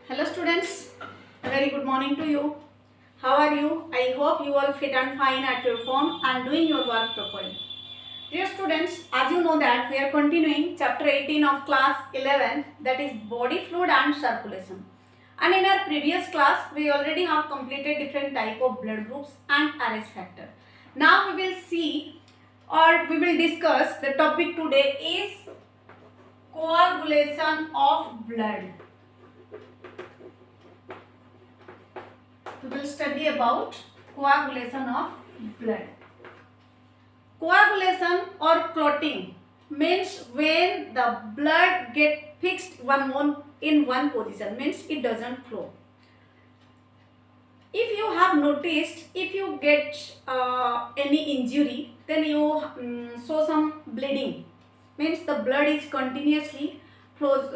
Hello students, a very good morning to you. How are you? I hope you all fit and fine at your home and doing your work properly. Dear students, as you know that we are continuing chapter 18 of class 11, that is body fluid and circulation. And in our previous class we already have completed different type of blood groups and RH factor. Now we will see or we will discuss the topic today is coagulation of blood. We will study about coagulation of blood. Coagulation or clotting means when the blood get fixed in one position, means it doesn't flow. If you have noticed, if you get any injury, then you show some bleeding, means the blood is continuously flows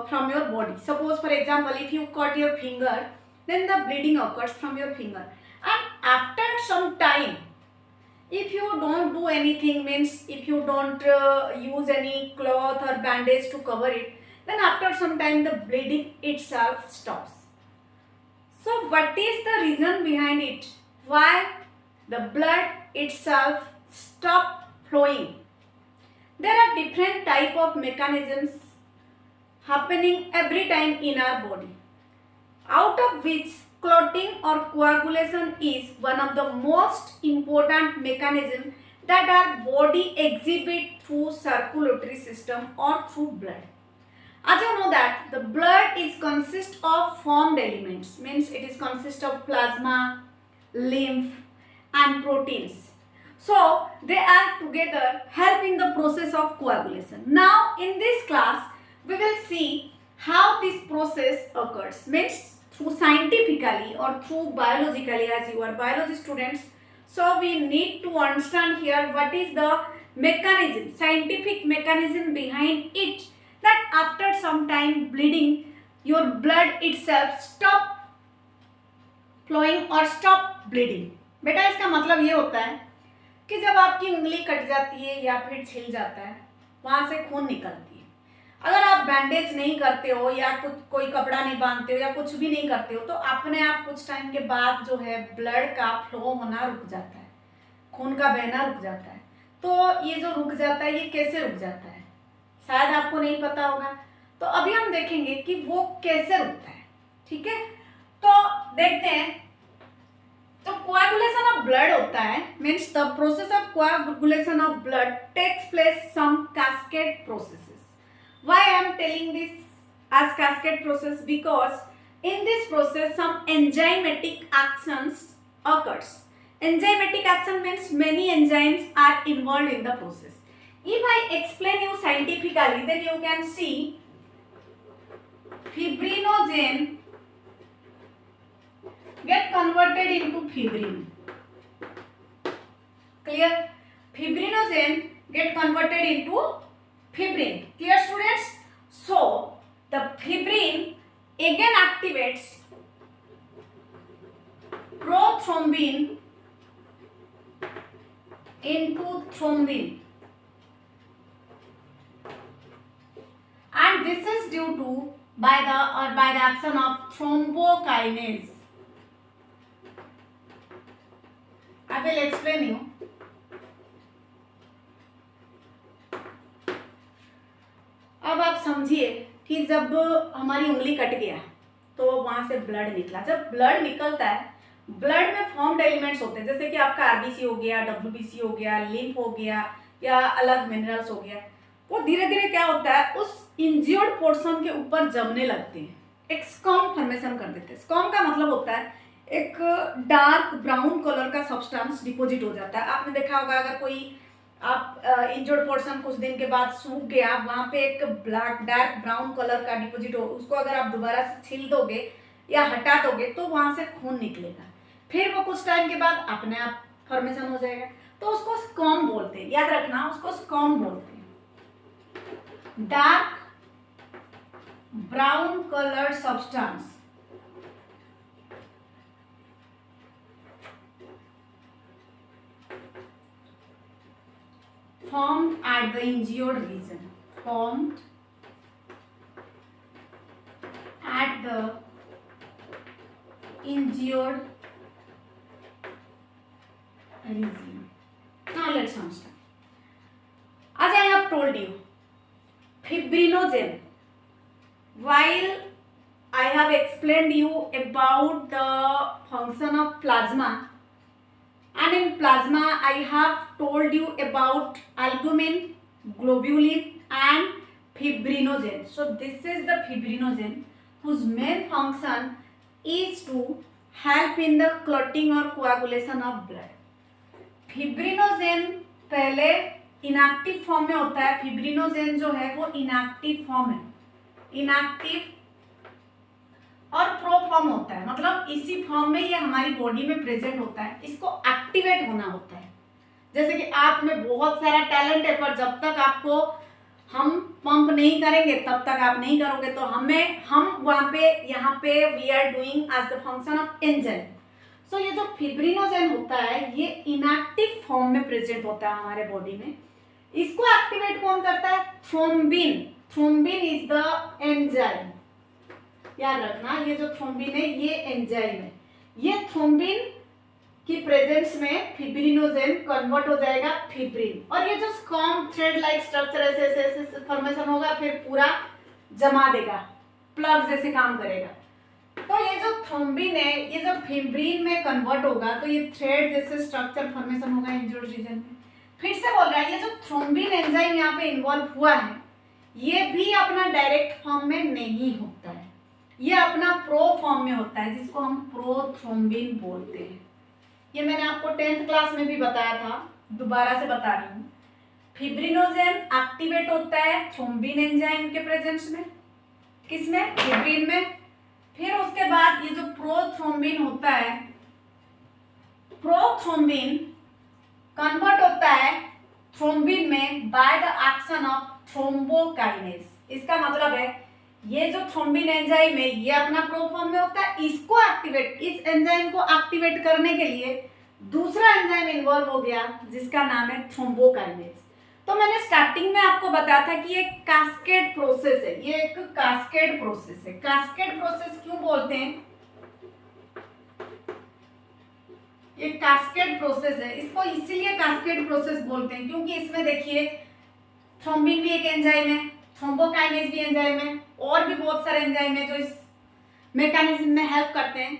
from your body. Suppose for example, if you cut your finger, then the bleeding occurs from your finger, and after some time, if you don't do anything, means if you don't use any cloth or bandage to cover it, then after some time the bleeding itself stops. So what is the reason behind it? Why the blood itself stop flowing? There are different type of mechanisms happening every time in our body, out of which clotting or coagulation is one of the most important mechanism that our body exhibit through circulatory system or through blood. As you know that the blood is consist of formed elements, means it is consist of plasma, lymph and proteins. So they are together help in the process of coagulation. Now in this class we will see how this process occurs, means through scientifically or through biologically, as you are biology students. So we need to understand here what is the mechanism, scientific mechanism behind it, that after some time bleeding your blood itself stop flowing or stop bleeding. बेटा इसका मतलब ये होता है कि जब आपकी उंगली कट जाती है या फिर छिल जाता है, वहां से खून निकलती है। अगर आप बैंडेज नहीं करते हो या कुछ कोई कपड़ा नहीं बांधते हो या कुछ भी नहीं करते हो, तो अपने आप कुछ टाइम के बाद जो है ब्लड का फ्लो होना रुक जाता है, खून का बहना रुक जाता है। तो ये जो रुक जाता है, ये कैसे रुक जाता है, शायद आपको नहीं पता होगा। तो अभी हम देखेंगे कि वो कैसे रुकता है। ठीक है, तो देखते हैं। तो coagulation of blood होता है, means the process of coagulation of blood takes place some cascade processes. Why I am telling this as cascade process? Because in this process some enzymatic actions occurs. Enzymatic action means many enzymes are involved in the process. If I explain you scientifically, then you can see fibrinogen get converted into fibrin. Clear? Fibrinogen get converted into fibrin. Clear students? So the fibrin again activates prothrombin into thrombin, and this is due to by the action of thrombokinase. I will explain you. अब आप समझिए कि जब हमारी उंगली cut गया तो वहां से ब्लड निकला। जब ब्लड निकलता है, ब्लड में फॉर्म्ड एलिमेंट्स होते हैं, जैसे कि आपका आरबीसी हो गया, डब्ल्यूबीसी हो गया, लिम्फ हो गया या अलग मिनरल्स हो गया। वो धीरे धीरे क्या होता है, उस इंज्योर्ड पोर्शन के ऊपर जमने लगते हैं, एक स्कॉम फॉर्मेशन कर देते हैं। स्कॉम का मतलब होता है एक डार्क ब्राउन कलर का सब्सटेंस डिपॉजिट हो जाता है। आपने देखा होगा, अगर कोई आप इंजर्ड पोर्शन कुछ दिन के बाद सूख गया, वहां पे एक ब्लैक डार्क ब्राउन कलर का डिपॉजिट हो, उसको अगर आप दोबारा से छील दोगे या हटा दोगे तो वहां से खून निकलेगा। फिर वो कुछ टाइम के बाद अपने आप फॉर्मेशन हो जाएगा, तो उसको स्कॉम बोलते हैं। याद रखना, उसको स्कॉम बोलते हैं। Dark brown colour substance formed at the injured region, formed at the injured region. Now let's understand. As I have told you, fibrinogen. While I have explained you about the function of plasma, and in plasma I have told you about albumin, globulin and fibrinogen. So this is the fibrinogen whose main function is to help in the clotting or coagulation of blood. Fibrinogen पहले inactive form में होता है. Fibrinogen जो है वो inactive form है, inactive और pro form होता है, मतलब इसी फॉर्म में ये हमारी बॉडी में प्रेजेंट होता है. इसको एक्टिवेट होना होता है. जैसे कि आप में बहुत सारा टैलेंट है, पर जब तक आपको हम पंप नहीं करेंगे तब तक आप नहीं करोगे. तो हम वहाँ पे यहाँ पे we are doing as the function of enzyme. So ये जो फिब्रिनोजेन होता है ये इनएक्टिव फॉर्म में प्रेजेंट होता है हमारे बॉडी में. इसको एक्टिवेट कौन करता है? Thrombin. Thrombin is the enzyme. याद रखना, ये जो थ्रोम्बिन है ये एंजाइम है. ये थ्रोम्बिन की प्रेजेंस में फिब्रिनोजेन कन्वर्ट हो जाएगा फिब्रिन, और ये जो स्कॉम थ्रेड लाइक स्ट्रक्चर ऐसे फॉर्मेशन होगा, फिर पूरा जमा देगा, प्लग जैसे काम करेगा. तो ये जो थ्रोम्बिन है ये जब फिब्रिन में कन्वर्ट होगा तो ये थ्रेड जैसे स्ट्रक्चर फॉर्मेशन होगा इंजर्ड रीजन में. फिर से बोल रहा है, ये जो थ्रोम्बिन एंजाइम यहाँ पे इन्वॉल्व हुआ है ये भी अपना डायरेक्ट फॉर्म में नहीं होता है, ये अपना प्रो फॉर्म में होता है जिसको हम प्रोथ्रोम्बिन बोलते हैं. ये मैंने आपको 10th क्लास में भी बताया था, दोबारा से बता रही हूँ. फिब्रिनोजेन एक्टिवेट होता है थ्रोम्बिन एंजाइम के प्रेजेंस में. किसमें? फिब्रिन में. फिर उसके बाद ये जो प्रोथ्रोम्बिन होता है, प्रोथ्रोम्बिन कन्वर्ट होता है थ्रोम्बिन में by the action of thrombokinase. इसका मतलब है ये जो थ्रोम्बिन एंजाइम है ये अपना प्रो फॉर्म में होता है. इसको एक्टिवेट, इस एंजाइम को एक्टिवेट करने के लिए दूसरा एंजाइम इन्वॉल्व हो गया जिसका नाम है थ्रोम्बोकाइनेज. तो मैंने स्टार्टिंग में आपको बताया था कि ये कास्केड प्रोसेस है, ये एक कास्केड प्रोसेस है. कास्केड प्रोसेस क्यों बोलते हैं? ये कास्केड प्रोसेस है, इसको इसीलिए कास्केड प्रोसेस बोलते हैं क्योंकि इसमें देखिए थ्रोम्बिन भी एक एंजाइम है, थ्रोम्बोकाइनेज भी एंजाइम है, और भी बहुत सारे एंजाइम है जो इस मैकेनिज्म में हेल्प करते हैं.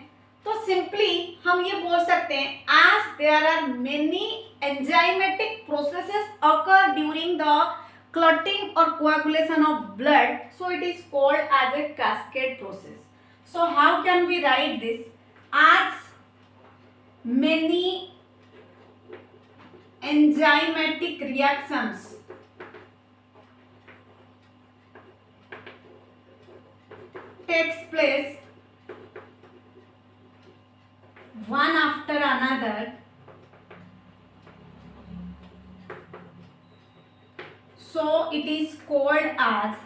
तो सिंपली हम ये बोल सकते हैं, as there are many enzymatic processes occur during the clotting or coagulation of blood, so it is called as a cascade process. So how can we write this? As many enzymatic reactions takes place one after another, so it is called as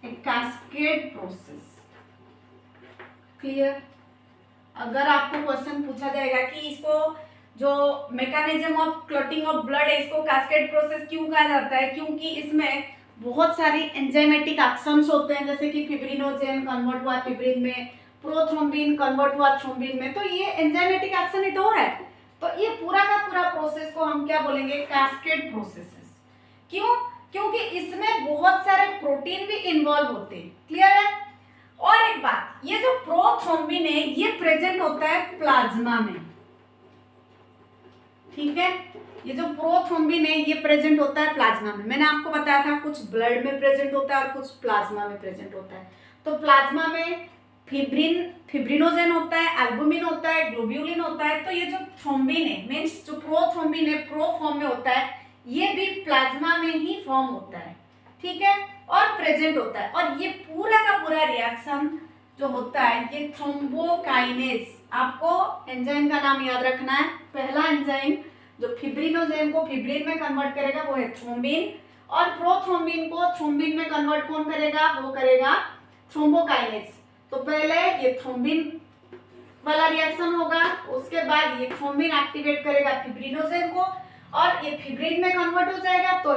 a cascade process. Clear? अगर आपको question पूछा जाएगा कि इसको जो mechanism of clotting of blood है इसको cascade process क्यों कहा जाता है, क्योंकि इसमें बहुत सारी एंजाइमेटिक एक्शंस होते हैं, जैसे कि फिब्रिनोजेन कन्वर्ट हुआ फिब्रिन में, प्रोथ्रोम्बिन कन्वर्ट हुआ थ्रोम्बिन में, तो ये एंजाइमेटिक एक्शन इट हो रहा है. तो ये पूरा का पूरा प्रोसेस को हम क्या बोलेंगे? Cascade processes. क्यों? क्योंकि इसमें बहुत सारे प्रोटीन भी इन्वॉल्व होते हैं. क्लियर है? और एक बात, ये जो प्रोथ्रोम्बिन है ये प्रेजेंट होता है प्लाज्मा में. ठीक है, ये जो प्रोथ्रोम्बिन है ये प्रेजेंट होता है प्लाज्मा में. मैंने आपको बताया था कुछ ब्लड में प्रेजेंट होता है और कुछ प्लाज्मा में प्रेजेंट होता है. तो प्लाज्मा में फिब्रिनोजेन होता है, एल्बुमिन होता है, ग्लोब्यूलिन होता है. तो ये जो थ्रोम्बिन है मीन्स जो प्रोथ्रोम्बिन है प्रो फॉर्म में होता है, ये भी प्लाज्मा में ही फॉर्म होता है. ठीक है, और प्रेजेंट होता है. और ये पूरा का पूरा रिएक्शन जो होता है ये थ्रोम्बोकाइनेज. आपको एंजाइम का नाम याद रखना है. पहला एंजाइम जो फिब्रिनोजेन को फिब्रिन में कन्वर्ट करेगा वो है थ्रोम्बिन, और प्रोथ्रोम्बिन को थ्रोम्बिन में कन्वर्ट कौन करेगा? वो करेगा थ्रोम्बोकाइनेज. तो पहले ये थ्रोम्बिन वाला रिएक्शन होगा, उसके बाद ये थ्रोम्बिन एक्टिवेट करेगा फिब्रिनोजेन को, और ये फिब्रिन में कन्वर्ट हो जाएगा. तो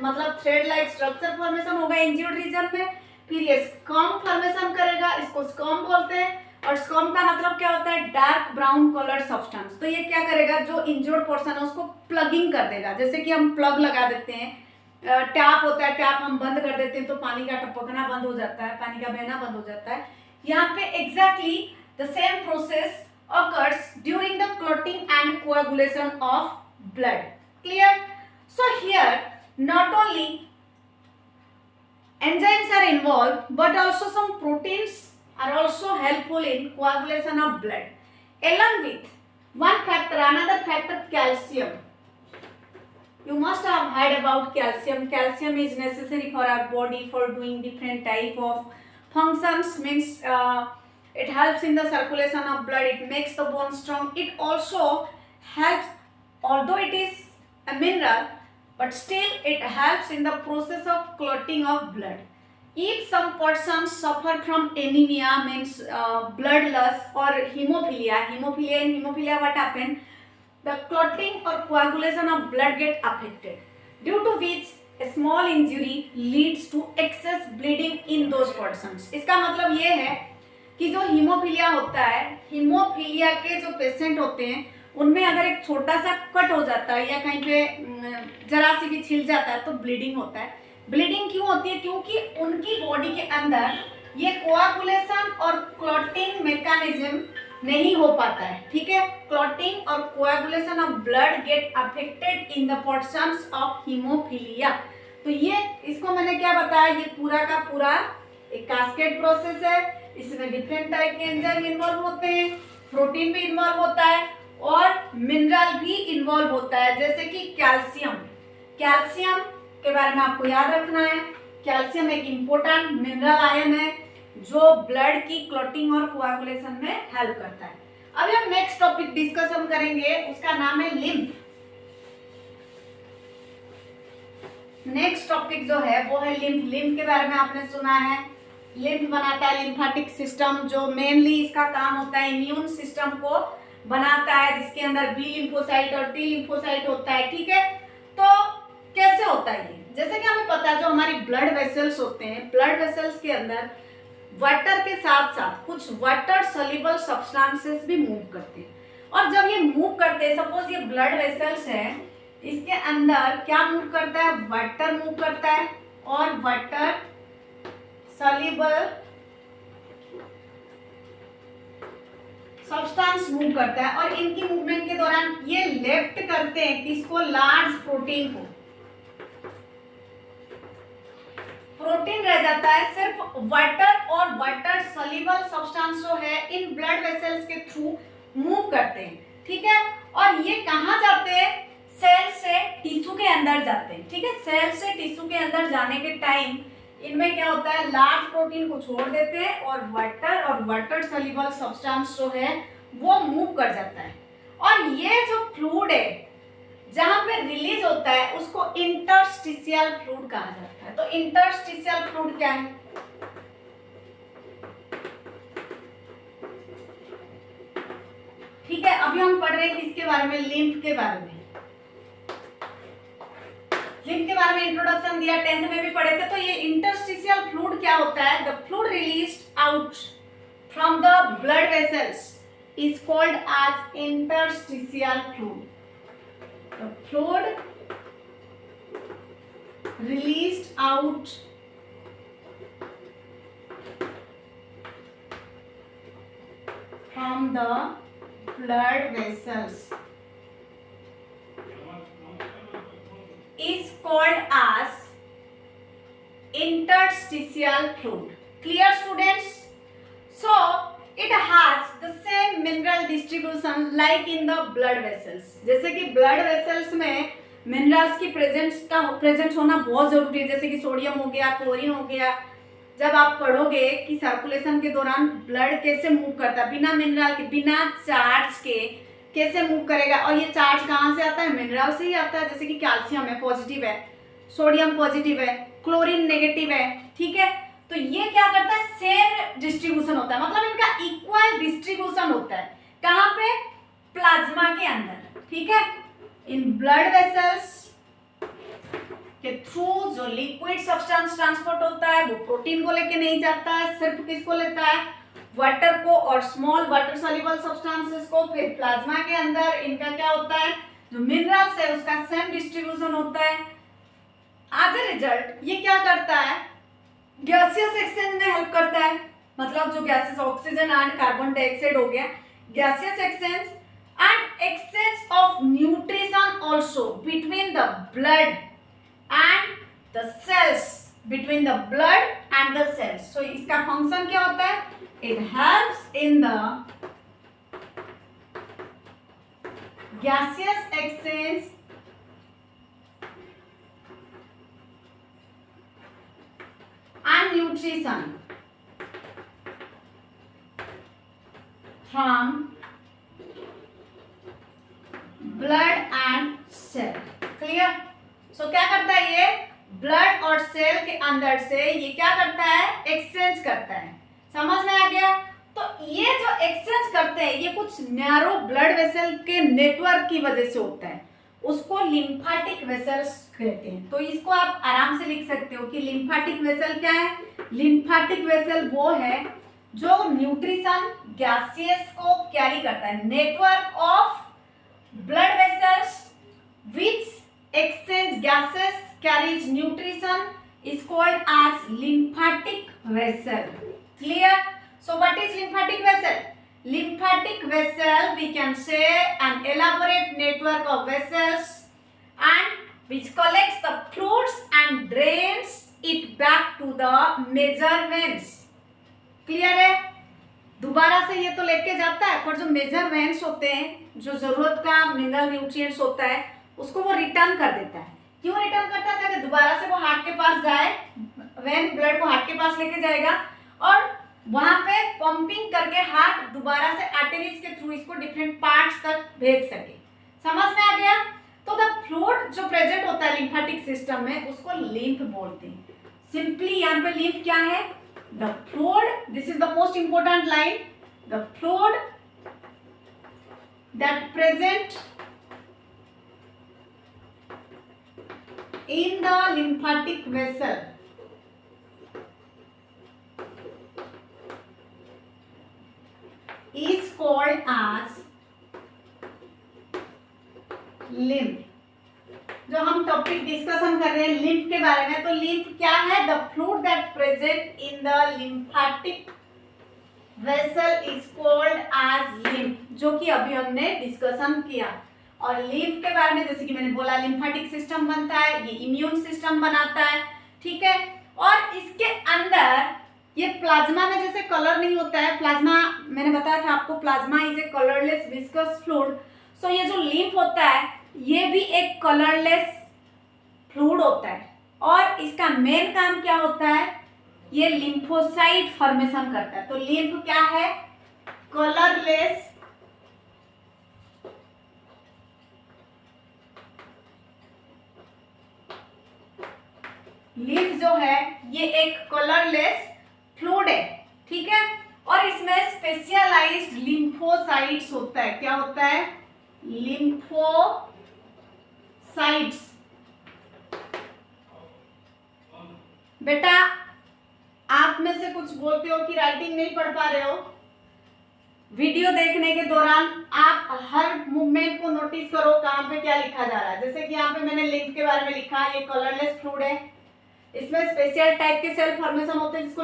मतलब थ्रेड लाइक स्ट्रक्चर फॉर्मेशन होगा इंज्यूर्ड रीजन में. फिर ये स्कर्म फॉर्मेशन करेगा, इसको स्कर्म बोलते हैं। और स्कर्म का मतलब क्या होता है? Dark brown colour substance. तो ये क्या करेगा, जो इंजर्ड पोर्शन है उसको प्लगिंग कर देगा। जैसे कि हम प्लग लगा देते हैं, टैप होता है, टैप हम बंद कर देते हैं तो पानी का टपकना बंद हो जाता है, पानी का बहना बंद हो जाता है। यहाँ पे exactly the same process occurs during the clotting and coagulation of blood. Clear? So here not only enzymes are involved but also some proteins are also helpful in coagulation of blood, along with one factor, another factor, calcium. You must have heard about calcium. Calcium is necessary for our body for doing different type of functions. Means it helps in the circulation of blood, it makes the bone strong. It also helps, although it is a mineral, but still it helps in the process of clotting of blood. If some persons suffer from anemia, means blood loss, or hemophilia, in hemophilia what happen? The clotting or coagulation of blood get affected, due to which a small injury leads to excess bleeding in those persons. इसका मतलब ये है कि जो haemophilia होता है, haemophilia के जो पेशेंट होते हैं उनमें अगर एक छोटा सा कट हो जाता है या कहीं पे जरा सी भी छिल जाता है तो ब्लीडिंग होता है। ब्लीडिंग क्यों होती है? क्योंकि उनकी बॉडी के अंदर ये कोआगुलेशन और क्लॉटिंग मैकेनिज्म नहीं हो पाता है। ठीक है, क्लॉटिंग और coagulation of blood get affected in the persons of haemophilia. तो ये इसको मैंने क्या बताया, ये पूरा का पूरा एक कास्केड प्रोसेस है। इसमें डिफरेंट टाइप के एंजाइम इन्वॉल्व होते हैं, प्रोटीन भी इन्वॉल्व होता है और मिनरल भी इन्वॉल्व होता है, जैसे कि कैल्शियम। कैल्शियम के बारे में आपको याद रखना है, कैल्शियम एक इम्पोर्टेंट मिनरल आयन है जो ब्लड की क्लॉटिंग और कोआगुलेशन में हेल्प करता है। अभी हम नेक्स्ट टॉपिक डिस्कशन करेंगे, उसका नाम है लिम्फ। नेक्स्ट टॉपिक जो है वो है लिम्फ। लिम्फ के बारे में आपने सुना है, लिम्फ बनाता है लिम्फेटिक सिस्टम, जो मेनली इसका काम होता है इम्यून सिस्टम को बनाता है, जिसके अंदर बी लिम्फोसाइट और टी लिम्फोसाइट होता है। ठीक है, तो कैसे होता है ये? जैसे कि हमें पता है जो हमारी ब्लड वेसल्स होते हैं, ब्लड वेसल्स के अंदर वाटर के साथ साथ कुछ वाटर सोल्यूबल सब्सटेंसेस भी मूव करते हैं। और जब ये मूव करते हैं, सपोज ये ब्लड वेसल्स है, इसके अंदर क्या मूव करता है? वाटर मूव करता है और वाटर सोल्यूबल सब्सटेंस मूव करता है। और इनकी मूवमेंट के दौरान ये लेफ्ट करते हैं किसको? लार्ज प्रोटीन को। प्रोटीन रह जाता है, सिर्फ वाटर और वाटर सोल्यूबल सब्सटेंस जो है इन ब्लड वेसल्स के थ्रू मूव करते हैं। ठीक है, और ये कहाँ जाते हैं? सेल से टिश्यू के अंदर जाते हैं। ठीक है, सेल से टिश्यू के अंदर जाने के टाइम इनमें क्या होता है? लार्ज प्रोटीन को छोड़ देते हैं और वाटर सोल्यूबल सब्सटेंस जो है वो मूव कर जाता है। और ये जो फ्लूइड है जहां पे रिलीज होता है उसको इंटरस्टिशियल फ्लूइड कहा जाता है। तो इंटरस्टिशियल फ्लूइड क्या है? ठीक है, अभी हम पढ़ रहे हैं किसके बारे में? लिम्फ के बारे में। लिम्फ के बारे में इंट्रोडक्शन दिया, 10th में भी पढ़े थे। तो ये इंटरस्टिशियल फ्लूइड क्या होता है? The fluid released out from the blood vessels is called as interstitial fluid. The fluid released out from the blood vessels is called as interstitial fluid. Clear, students? So it has the same mineral distribution like in the blood vessels. जैसे कि blood vessels में minerals की present होना बहुत जरूरी है, जैसे कि सोडियम हो गया, क्लोरीन हो गया। जब आप पढ़ोगे कि सर्कुलेशन के दौरान ब्लड कैसे मूव करता है बिना मिनरल के, बिना चार्ज के कैसे मूव करेगा, और ये चार्ज कहाँ से आता है? मिनरल से ही आता है। जैसे कि कैल्शियम है पॉजिटिव है, सोडियम पॉजिटिव है, क्लोरीन नेगेटिव है। ठीक है, तो ये क्या करता है? सेम डिस्ट्रीब्यूशन होता है, मतलब इनका इक्वल डिस्ट्रीब्यूशन होता है। कहाँ पे? प्लाज्मा के अंदर। ठीक है, इन ब्लड वेसल्स के थ्रू जो लिक्विड सब्सटेंस ट्रांसपोर्ट होता है वो प्रोटीन को लेके नहीं जाता है, सिर्फ किसको लेता है, वाटर को और स्मॉल वाटर सॉल्युबल सब्सटेंसेस को। फिर प्लाज्मा के अंदर इनका क्या होता है, जो मिनरल्स है उसका सेम डिस्ट्रीब्यूशन होता है। एज ए रिजल्ट ये क्या करता है, गैसियस एक्सचेंज में हेल्प करता है, मतलब जो gases oxygen and carbon dioxide हो गया, gaseous exchange and exchange of nutrition also between the blood and the cells, between the blood and the cells. So इसका function क्या होता है, it helps in the gaseous exchange and nutrition from blood and cell. Clear. So क्या करता है ये, blood और cell के अंदर से ये क्या करता है, एक्सचेंज करता है। समझ में आ गया। तो ये जो एक्सचेंज करते हैं ये कुछ नैरो ब्लड वेसल के नेटवर्क की वजह से होता है, उसको लिम्फेटिक वेसल्स कहते हैं। तो इसको आप आराम से लिख सकते हो कि लिम्फेटिक वेसल क्या है, लिम्फेटिक वेसल वो है जो न्यूट्रिशन गैसियस को कैरी करता है, network of blood vessels which exchange gases carries nutrition is called as lymphatic vessel. Clear? So what is lymphatic vessel? Lymphatic vessel we can say an elaborate network of vessels and which collects the fluids and drains it back to the major veins. Clear है? दोबारा से ये तो लेके जाता है, पर जो मेजर वेन्स होते हैं, जो जरूरत का मिनरल न्यूट्रिएंट्स होता है उसको वो रिटर्न कर देता है। क्यों रिटर्न करता है, ताकि दोबारा से वो हार्ट के पास जाए, वेन ब्लड को हार्ट के पास लेके जाएगा और वहां पे पंपिंग करके हार्ट दोबारा से आर्टरीज के थ्रू इसको डिफरेंट पार्ट्स तक भेज सके। समझ में आ गया। तो द फ्लूइड जो प्रेजेंट होता है लिम्फेटिक सिस्टम में उसको लिम्फ बोलते हैं। सिंपली यहाँ पे लिम्फ क्या है, the fluid, this is the most important line, the fluid that present in the lymphatic vessel is called as lymph। जो हम टॉपिक डिस्कशन कर रहे हैं लिम्फ के बारे में, तो लिम्फ क्या है, the fluid that present in the lymphatic vessel is called as lymph, जो कि अभी हमने डिस्कशन किया। और लिम्फ के बारे में जैसे कि मैंने बोला लिम्फेटिक सिस्टम बनता है, ये इम्यून सिस्टम बनाता है, ठीक है। और इसके अंदर ये प्लाज्मा में जैसे कलर नहीं होता है, प्लाज्मा मैंने बताया था आपको, plasma is a colourless viscous fluid. So ये जो लिम्फ होता है ये भी एक कलरलेस फ्लूइड होता है और इसका मेन काम क्या होता है, ये लिम्फोसाइट फॉर्मेशन करता है। तो लिम्फ क्या है, कलरलेस लिम्फ जो है ये एक कलरलेस फ्लूइड है, ठीक है। और इसमें स्पेशलाइज्ड लिम्फोसाइट्स होता है। क्या होता है, लिम्फोसाइट्स। बेटा आप में से कुछ बोलते हो कि राइटिंग नहीं पढ़ पा रहे हो, वीडियो देखने के दौरान आप हर मूवमेंट को नोटिस करो कहाँ पे क्या लिखा जा रहा है। जैसे कि यहाँ पे मैंने लिम्फ के बारे में लिखा, ये कलरलेस फ्लूइड है, इसमें स्पेशल टाइप के सेल फॉर्मेशन होते हैं जिसको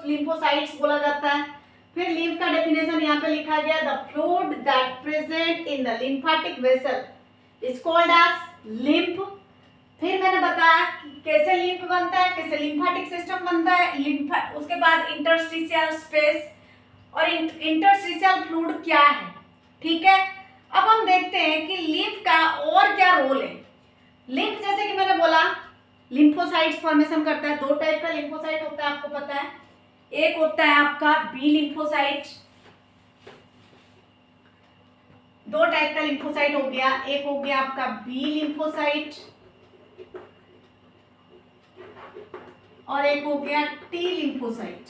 लिम्फोसाइट्स बोला जाता है। फिर लिम्फ का डेफिनेशन यहाँ पे लिखा गया, the fluid that present in the lymphatic vessel is called as lymph. फिर मैंने बताया कि कैसे लिम्फ बनता है, कैसे लिम्फेटिक सिस्टम बनता है, उसके बाद इंटरस्टिशियल स्पेस और इंटरस्टिशियल फ्लूइड क्या है, ठीक है। अब हम देखते हैं कि लिम्फ का और क्या रोल है। लिम्फ जैसे कि मैंने बोला लिम्फोसाइट्स फॉर्मेशन करता है, दो टाइप का लिम्फोसाइट होता है आपको पता है, एक होता है आपका बी लिम्फोसाइट, दो टाइप का लिम्फोसाइट हो गया, एक हो गया आपका बी लिम्फोसाइट और एक हो गया टी लिम्फोसाइट।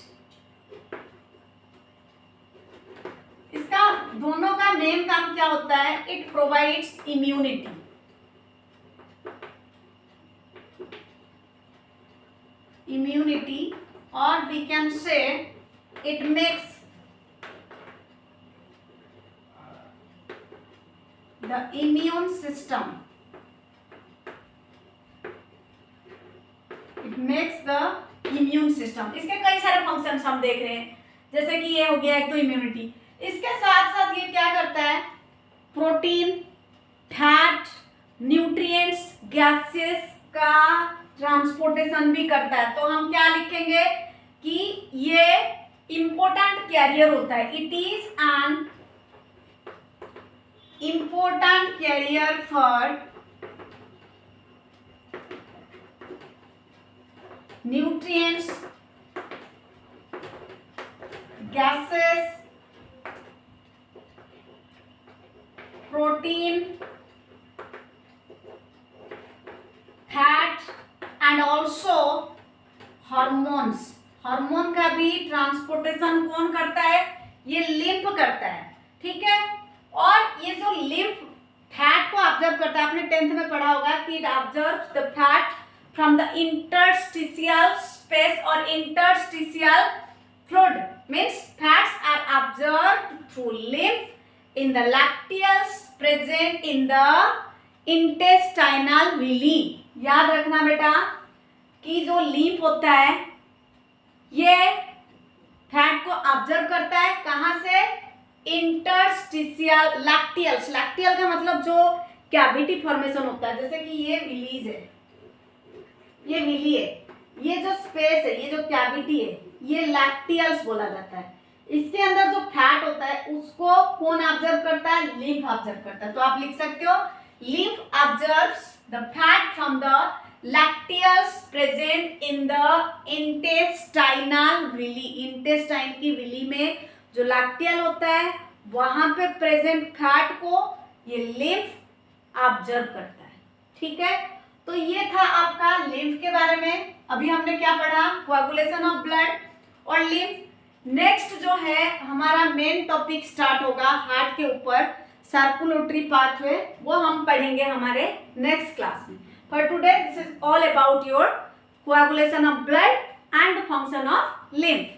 इसका दोनों का मेन काम क्या होता है, it provides immunity. immunity, or we can say it makes the immune system, it makes the immune system. इसके कई सारे फंक्शंस हम देख रहे हैं, जैसे कि ये हो गया एक तो इम्यूनिटी, इसके साथ साथ ये क्या करता है, प्रोटीन, फैट, न्यूट्रिएंट्स, गैसेस का ट्रांसपोर्टेशन भी करता है. तो हम क्या लिखेंगे कि ये इंपॉर्टेंट कैरियर होता है. It is an important carrier for nutrients, gases, protein, fat and also hormones. Hormone का भी ट्रांसपोर्टेशन कौन करता है, ये लिम्फ करता है. ठीक है. और ये जो लिम्फ फैट को ऑब्जर्व करता है, आपने 10th में पढ़ा होगा कि it observes the fat from the interstitial space or interstitial fluid, means fats are absorbed through lymph in the lacteals present in the intestinal villi. याद रखना बेटा कि जो लिम्फ होता है ये फैट को ऑब्जर्व करता है. कहाँ से, इंटरस्टिशियल लैक्टियल्स. लैक्टियल का मतलब जो कैविटी फॉर्मेशन होता है, जैसे कि ये विलीज है, ये विली है, ये जो स्पेस है, ये जो कैविटी है, ये लैक्टियल्स बोला जाता है. इसके अंदर जो फैट होता है उसको कौन ऑब्जर्व करता है, लिम्फ ऑब्जर्व करता है. तो आप लिख सकते हो lymph observes the fat from the lacteals present in the intestinal villi. Intestine की विली में जो लैक्टियल होता है वहां पे प्रेजेंट फैट को ये लिम्फ ऑब्जर्व करता है. ठीक है. तो ये था आपका लिम्फ के बारे में. अभी हमने क्या पढ़ा, कोआगुलेशन ऑफ ब्लड और लिम्फ. नेक्स्ट जो है हमारा मेन टॉपिक स्टार्ट होगा हार्ट के ऊपर, सर्कुलेटरी पाथवे, वो हम पढ़ेंगे हमारे नेक्स्ट क्लास में. For today this is all about your coagulation of blood and the function of lymph.